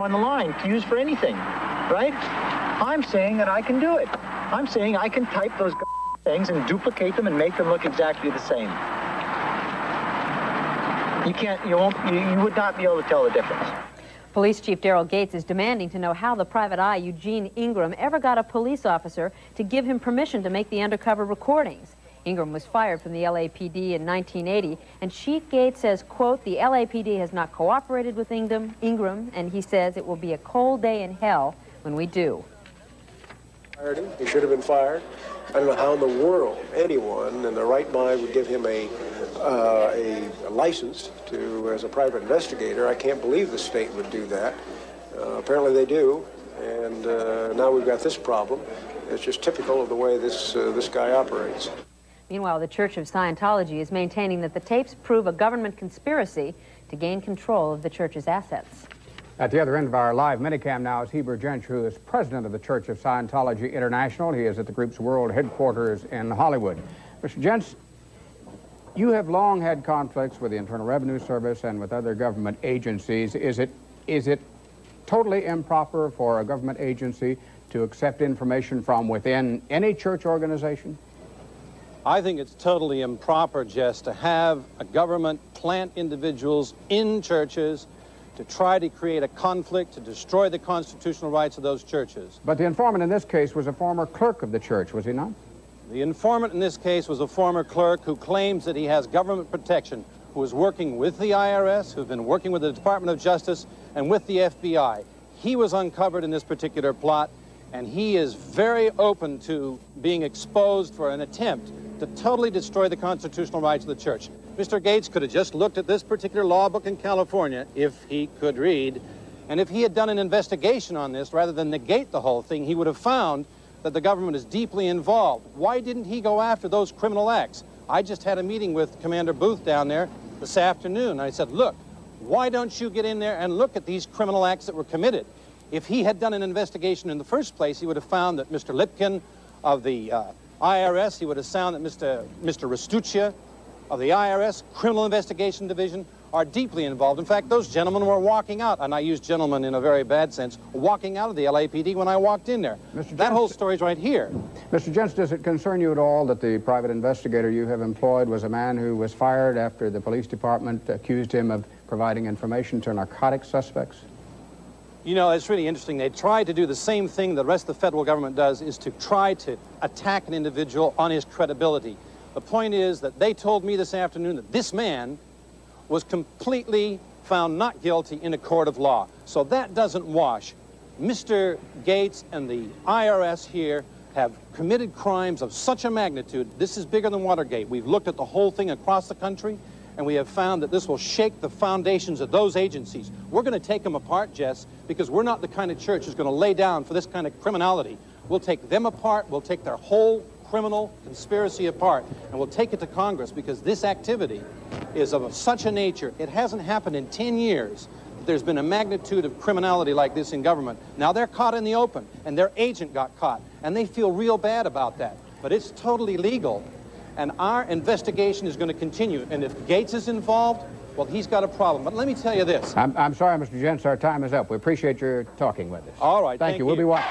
on the line to use for anything, right? I'm saying that I can do it. I'm saying I can type those things and duplicate them and make them look exactly the same. You would not be able to tell the difference. Police Chief Daryl Gates is demanding to know how the private eye, Eugene Ingram, ever got a police officer to give him permission to make the undercover recordings. Ingram was fired from the LAPD in 1980, and Chief Gates says, quote, the LAPD has not cooperated with Ingram, and he says it will be a cold day in hell when we do. He should have been fired. I don't know how in the world anyone in their right mind would give him a license to, as a private investigator. I can't believe the state would do that. Apparently they do, and now we've got this problem. It's just typical of the way this guy operates. Meanwhile, the Church of Scientology is maintaining that the tapes prove a government conspiracy to gain control of the church's assets. At the other end of our live minicam now is Heber Jensch, who is president of the Church of Scientology International. He is at the group's world headquarters in Hollywood. Mr. Jensch, you have long had conflicts with the Internal Revenue Service and with other government agencies. Is it totally improper for a government agency to accept information from within any church organization? I think it's totally improper, Jess, to have a government plant individuals in churches to try to create a conflict, to destroy the constitutional rights of those churches. But the informant in this case was a former clerk of the church, was he not? The informant in this case was a former clerk who claims that he has government protection, who is working with the IRS, who's been working with the Department of Justice, and with the FBI. He was uncovered in this particular plot, and he is very open to being exposed for an attempt to totally destroy the constitutional rights of the church. Mr. Gates could have just looked at this particular law book in California, if he could read, and if he had done an investigation on this, rather than negate the whole thing, he would have found that the government is deeply involved. Why didn't he go after those criminal acts? I just had a meeting with Commander Booth down there this afternoon. I said, look, why don't you get in there and look at these criminal acts that were committed? If he had done an investigation in the first place, he would have found that Mr. Lipkin of the IRS, he would have found that Mr. Restuccia of the IRS Criminal Investigation Division are deeply involved. In fact, those gentlemen were walking out, and I use gentlemen in a very bad sense, walking out of the LAPD when I walked in there. That whole story's right here. Mr. Jensch, does it concern you at all that the private investigator you have employed was a man who was fired after the police department accused him of providing information to narcotic suspects? You know, it's really interesting. They tried to do the same thing the rest of the federal government does, is to try to attack an individual on his credibility. The point is that they told me this afternoon that this man was completely found not guilty in a court of law. So that doesn't wash. Mr. Gates and the IRS here have committed crimes of such a magnitude. This is bigger than Watergate. We've looked at the whole thing across the country, and we have found that this will shake the foundations of those agencies. We're going to take them apart, Jess, because we're not the kind of church who's going to lay down for this kind of criminality. We'll take them apart, we'll take their whole criminal conspiracy apart, and we'll take it to Congress, because this activity is of such a nature. It hasn't happened in 10 years that there's been a magnitude of criminality like this in government. Now they're caught in the open, and their agent got caught, and they feel real bad about that. But it's totally legal, and our investigation is going to continue. And if Gates is involved, well, he's got a problem. But let me tell you this. I'm sorry, Mr. Jensch, our time is up. We appreciate your talking with us. All right, Thank you. We'll be watching.